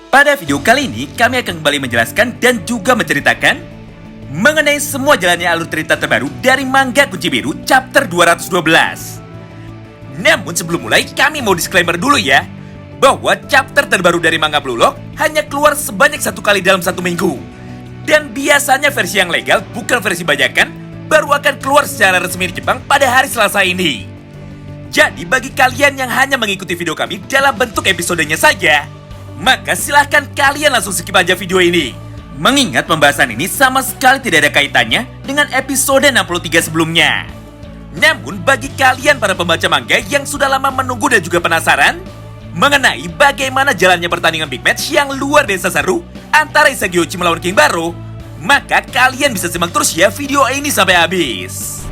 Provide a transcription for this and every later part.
Pada video kali ini, kami akan kembali menjelaskan dan juga menceritakan mengenai semua jalannya alur cerita terbaru dari manga Kunci Biru chapter 212. Namun sebelum mulai, kami mau disclaimer dulu ya, bahwa chapter terbaru dari manga Blue Lock hanya keluar sebanyak 1 kali dalam 1 minggu. Dan biasanya versi yang legal, bukan versi bajakan, baru akan keluar secara resmi di Jepang pada hari Selasa ini. Jadi bagi kalian yang hanya mengikuti video kami dalam bentuk episodenya saja, maka silahkan kalian langsung skip aja video ini. Mengingat pembahasan ini sama sekali tidak ada kaitannya dengan episode 63 sebelumnya. Namun bagi kalian para pembaca manga yang sudah lama menunggu dan juga penasaran mengenai bagaimana jalannya pertandingan big match yang luar biasa seru antara Isagi Uchi melawan King Baro, maka kalian bisa simak terus ya video ini sampai habis.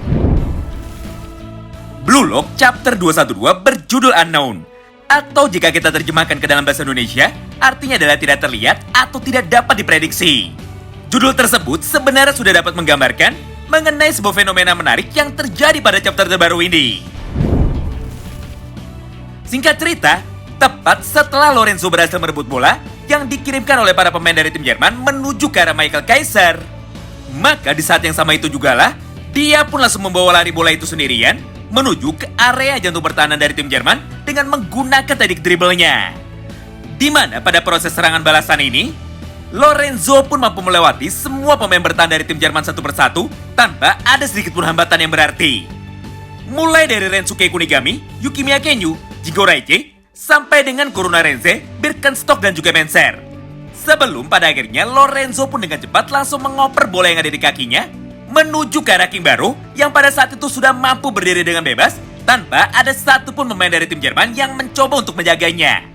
Blue Lock chapter 212 berjudul Unknown, atau jika kita terjemahkan ke dalam bahasa Indonesia, artinya adalah tidak terlihat atau tidak dapat diprediksi. Judul tersebut sebenarnya sudah dapat menggambarkan mengenai sebuah fenomena menarik yang terjadi pada chapter terbaru ini. Singkat cerita, tepat setelah Lorenzo berhasil merebut bola yang dikirimkan oleh para pemain dari tim Jerman menuju ke arah Michael Kaiser, maka di saat yang sama itu jugalah, dia pun langsung membawa lari bola itu sendirian menuju ke area jantung pertahanan dari tim Jerman dengan menggunakan teknik dribblenya. Di mana pada proses serangan balasan ini, Lorenzo pun mampu melewati semua pemain bertahan dari tim Jerman satu persatu tanpa ada sedikit pun hambatan yang berarti. Mulai dari Rensuke Kunigami, Yukimiya Kenyu, Jigo Raichi, sampai dengan Kuruna Renze, Birkenstock dan juga Menser. Sebelum pada akhirnya Lorenzo pun dengan cepat langsung mengoper bola yang ada di kakinya menuju ke arah King Baro yang pada saat itu sudah mampu berdiri dengan bebas tanpa ada satupun pemain dari tim Jerman yang mencoba untuk menjaganya.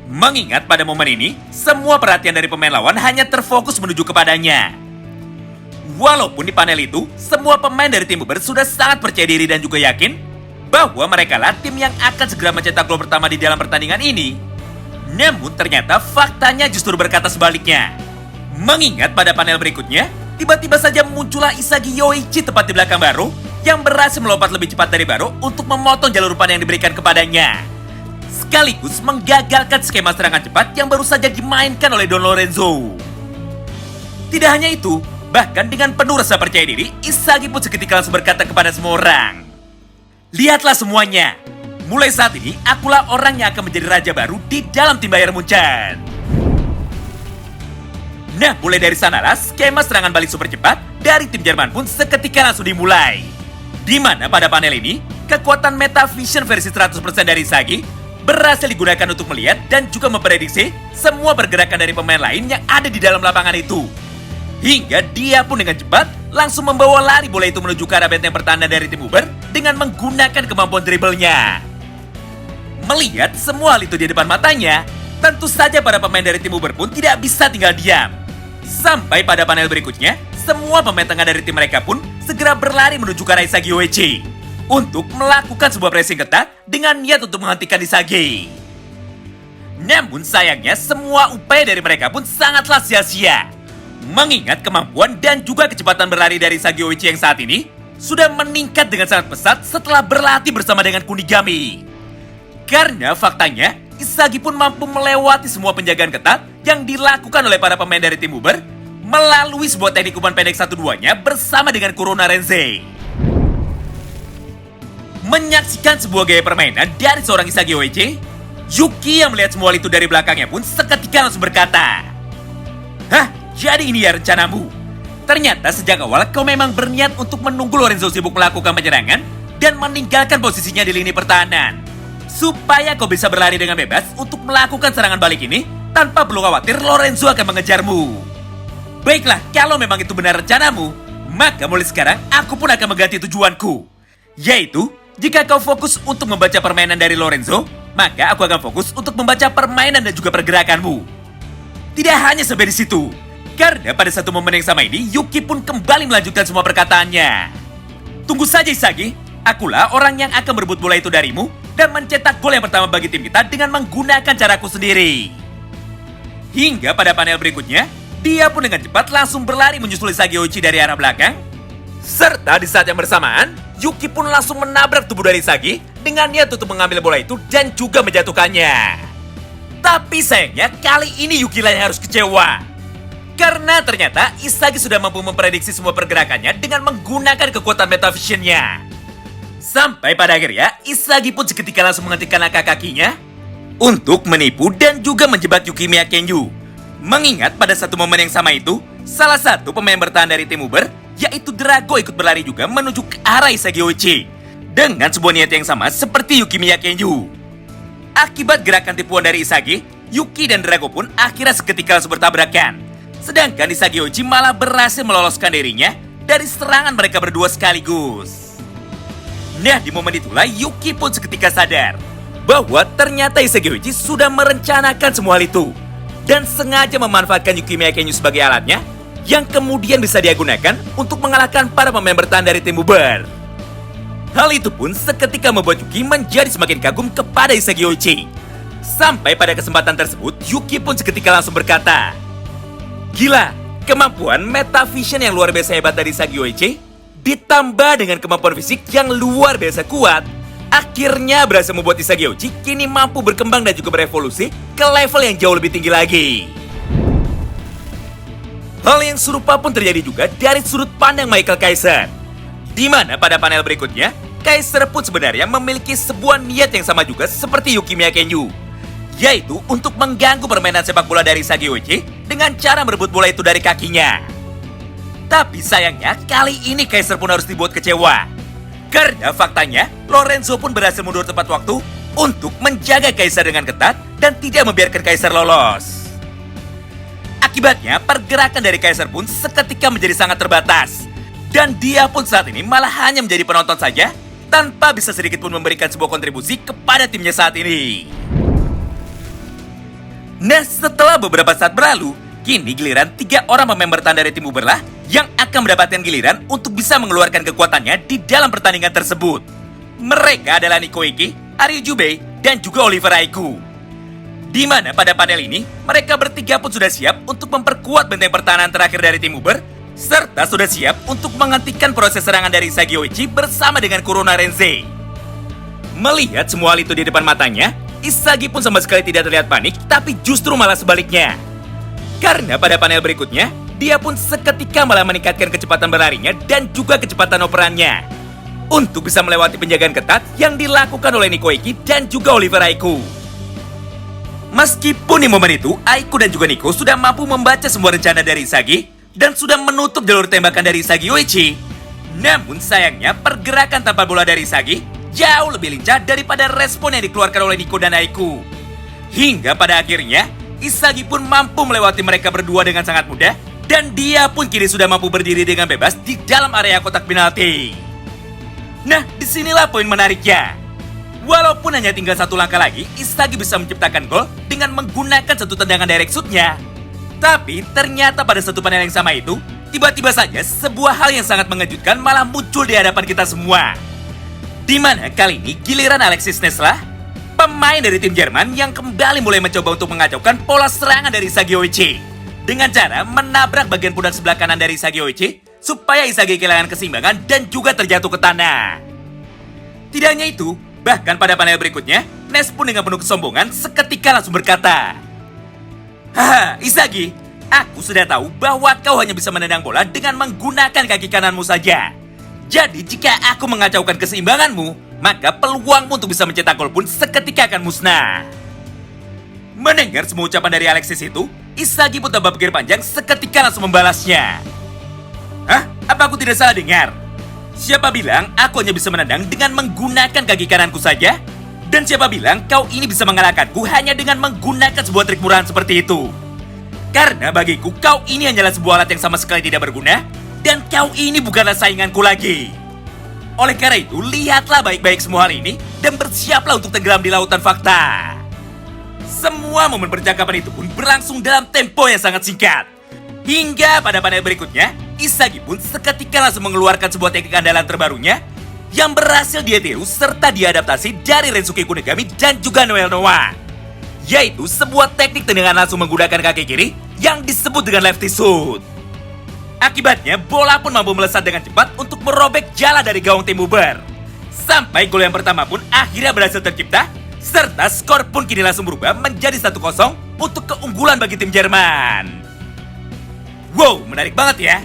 Mengingat pada momen ini, semua perhatian dari pemain lawan hanya terfokus menuju kepadanya. Walaupun di panel itu, semua pemain dari tim Uber sudah sangat percaya diri dan juga yakin bahwa mereka lah tim yang akan segera mencetak gol pertama di dalam pertandingan ini. Namun ternyata faktanya justru berkata sebaliknya. Mengingat pada panel berikutnya, tiba-tiba saja muncullah Isagi Yoichi tepat di belakang Baro yang berhasil melompat lebih cepat dari Baro untuk memotong jalur umpan yang diberikan kepadanya. Sekaligus menggagalkan skema serangan cepat yang baru saja dimainkan oleh Don Lorenzo. Tidak hanya itu, bahkan dengan penuh rasa percaya diri, Isagi pun seketika langsung berkata kepada semua orang, "Lihatlah semuanya, mulai saat ini akulah orang yang akan menjadi raja baru di dalam tim Bayern Munchen." Nah, mulai dari sanalah skema serangan balik super cepat dari tim Jerman pun seketika langsung dimulai. Di mana pada panel ini, kekuatan Metavision versi 100% dari Isagi berhasil digunakan untuk melihat dan juga memprediksi semua pergerakan dari pemain lain yang ada di dalam lapangan itu. Hingga dia pun dengan cepat langsung membawa lari bola itu menuju ke arah benteng pertahanan dari tim Uber dengan menggunakan kemampuan dribblenya. Melihat semua hal itu di depan matanya, tentu saja para pemain dari tim Uber pun tidak bisa tinggal diam. Sampai pada panel berikutnya, semua pemain tengah dari tim mereka pun segera berlari menuju ke arah Isagi Yoichi untuk melakukan sebuah pressing ketat dengan niat untuk menghentikan Isagi. Namun sayangnya semua upaya dari mereka pun sangatlah sia-sia. Mengingat kemampuan dan juga kecepatan berlari dari Isagi Yoichi yang saat ini sudah meningkat dengan sangat pesat setelah berlatih bersama dengan Kunigami. Karena faktanya, Isagi pun mampu melewati semua penjagaan ketat yang dilakukan oleh para pemain dari tim Uber melalui sebuah teknik umpan pendek 1-2-nya bersama dengan Kuruna Renze. Menyaksikan sebuah gaya permainan dari seorang Isagi Yoichi, Yuki yang melihat semua hal itu dari belakangnya pun seketika langsung berkata, "Hah, jadi ini ya rencanamu? Ternyata sejak awal kau memang berniat untuk menunggu Lorenzo sibuk melakukan penyerangan dan meninggalkan posisinya di lini pertahanan, supaya kau bisa berlari dengan bebas untuk melakukan serangan balik ini tanpa perlu khawatir Lorenzo akan mengejarmu. Baiklah, kalau memang itu benar rencanamu, maka mulai sekarang aku pun akan mengganti tujuanku. Yaitu, jika kau fokus untuk membaca permainan dari Lorenzo, maka aku akan fokus untuk membaca permainan dan juga pergerakanmu." Tidak hanya sampai di situ, karena pada satu momen yang sama ini, Yuki pun kembali melanjutkan semua perkataannya. "Tunggu saja Isagi, akulah orang yang akan merebut bola itu darimu dan mencetak gol yang pertama bagi tim kita dengan menggunakan caraku sendiri." Hingga pada panel berikutnya, dia pun dengan cepat langsung berlari menyusul Isagi Yoichi dari arah belakang. Serta di saat yang bersamaan, Yuki pun langsung menabrak tubuh dari Isagi dengan niat untuk mengambil bola itu dan juga menjatuhkannya. Tapi sayangnya kali ini Yuki lah yang harus kecewa. Karena ternyata Isagi sudah mampu memprediksi semua pergerakannya dengan menggunakan kekuatan Metavision-nya. Sampai pada akhirnya Isagi pun seketika langsung menghentikan langkah kakinya untuk menipu dan juga menjebak Yukimiya Kenju. Mengingat pada satu momen yang sama itu, salah satu pemain bertahan dari tim Uber, yaitu Drago ikut berlari juga menuju ke arah Isagi Oichi dengan sebuah niat yang sama seperti Yukimiya Kenju. Akibat gerakan tipuan dari Isagi, Yuki dan Drago pun akhirnya seketika langsung bertabrakan. Sedangkan Isagi Oichi malah berhasil meloloskan dirinya dari serangan mereka berdua sekaligus. Nah, di momen itulah Yuki pun seketika sadar bahwa ternyata Isagi Oichi sudah merencanakan semua hal itu dan sengaja memanfaatkan Yukimiya Kenju sebagai alatnya yang kemudian bisa dia gunakan untuk mengalahkan para pemain bertahan dari tim Uber. Hal itu pun seketika membuat Yuki menjadi semakin kagum kepada Isagi Oichi. Sampai pada kesempatan tersebut, Yuki pun seketika langsung berkata, "Gila, kemampuan Metavision yang luar biasa hebat dari Isagi Oichi ditambah dengan kemampuan fisik yang luar biasa kuat, akhirnya berhasil membuat Isagi Oichi kini mampu berkembang dan juga berevolusi ke level yang jauh lebih tinggi lagi." Hal yang serupa pun terjadi juga dari sudut pandang Michael Kaiser, di mana pada panel berikutnya, Kaiser pun sebenarnya memiliki sebuah niat yang sama juga seperti Yukimiya Kenju, yaitu untuk mengganggu permainan sepak bola dari Isagi Oichi dengan cara merebut bola itu dari kakinya. Tapi sayangnya kali ini Kaiser pun harus dibuat kecewa. Karena faktanya, Lorenzo pun berhasil mundur tepat waktu untuk menjaga Kaiser dengan ketat dan tidak membiarkan Kaiser lolos. Akibatnya, pergerakan dari Kaiser pun seketika menjadi sangat terbatas. Dan dia pun saat ini malah hanya menjadi penonton saja, tanpa bisa sedikit pun memberikan sebuah kontribusi kepada timnya saat ini. Nah, setelah beberapa saat berlalu, kini giliran 3 orang pemain bertahan dari tim Uber lah yang akan mendapatkan giliran untuk bisa mengeluarkan kekuatannya di dalam pertandingan tersebut. Mereka adalah Nico Iki, Aryu Jubei, dan juga Oliver Aiku. Di mana pada panel ini, mereka bertiga pun sudah siap untuk memperkuat benteng pertahanan terakhir dari tim Uber, serta sudah siap untuk menghentikan proses serangan dari Isagi Oichi bersama dengan Kurona Renze. Melihat semua hal itu di depan matanya, Isagi pun sama sekali tidak terlihat panik, tapi justru malah sebaliknya. Karena pada panel berikutnya, dia pun seketika malah meningkatkan kecepatan berlarinya dan juga kecepatan operannya untuk bisa melewati penjagaan ketat yang dilakukan oleh Nico Iki dan juga Oliver Aiku. Meskipun di momen itu, Aiku dan juga Nico sudah mampu membaca semua rencana dari Isagi dan sudah menutup jalur tembakan dari Isagi Oichi, namun sayangnya pergerakan tanpa bola dari Isagi jauh lebih lincah daripada respon yang dikeluarkan oleh Nico dan Aiku. Hingga pada akhirnya, Isagi pun mampu melewati mereka berdua dengan sangat mudah dan dia pun kini sudah mampu berdiri dengan bebas di dalam area kotak penalti. Nah, disinilah poin menariknya. Walaupun hanya tinggal 1 langkah lagi, Isagi bisa menciptakan gol dengan menggunakan satu tendangan direct shoot-nya. Tapi ternyata pada satu panel yang sama itu, tiba-tiba saja sebuah hal yang sangat mengejutkan malah muncul di hadapan kita semua. Di mana kali ini giliran Alexis Nesla, pemain dari tim Jerman yang kembali mulai mencoba untuk mengacaukan pola serangan dari Isagi Oichi dengan cara menabrak bagian pundak sebelah kanan dari Isagi Oichi supaya Isagi kehilangan keseimbangan dan juga terjatuh ke tanah. Tidak hanya itu, bahkan pada panel berikutnya, Nes pun dengan penuh kesombongan seketika langsung berkata, "Haha, Isagi, aku sudah tahu bahwa kau hanya bisa menendang bola dengan menggunakan kaki kananmu saja. Jadi jika aku mengacaukan keseimbanganmu, maka peluangmu untuk bisa mencetak gol pun seketika akan musnah." Mendengar semua ucapan dari Alexis itu, Isagi pun tanpa pikir panjang seketika langsung membalasnya. "Hah? Apa aku tidak salah dengar? Siapa bilang aku hanya bisa menendang dengan menggunakan kaki kananku saja? Dan siapa bilang kau ini bisa mengalahkanku hanya dengan menggunakan sebuah trik murahan seperti itu? Karena bagiku kau ini hanyalah sebuah alat yang sama sekali tidak berguna, dan kau ini bukanlah sainganku lagi. Oleh karena itu, lihatlah baik-baik semua hal ini dan bersiaplah untuk tenggelam di lautan fakta." Semua momen percakapan itu pun berlangsung dalam tempo yang sangat singkat. Hingga pada panel berikutnya, Isagi pun seketika langsung mengeluarkan sebuah teknik andalan terbarunya yang berhasil dia tiru serta diadaptasi dari Rensuke Kunigami dan juga Noel Noah, yaitu sebuah teknik tendangan langsung menggunakan kaki kiri yang disebut dengan lefty shoot. Akibatnya, bola pun mampu melesat dengan cepat untuk merobek jala dari gawang tim Uber. Sampai gol yang pertama pun akhirnya berhasil tercipta Serta skor pun kini langsung berubah menjadi 1-0 untuk keunggulan bagi tim Jerman. Wow, menarik banget ya.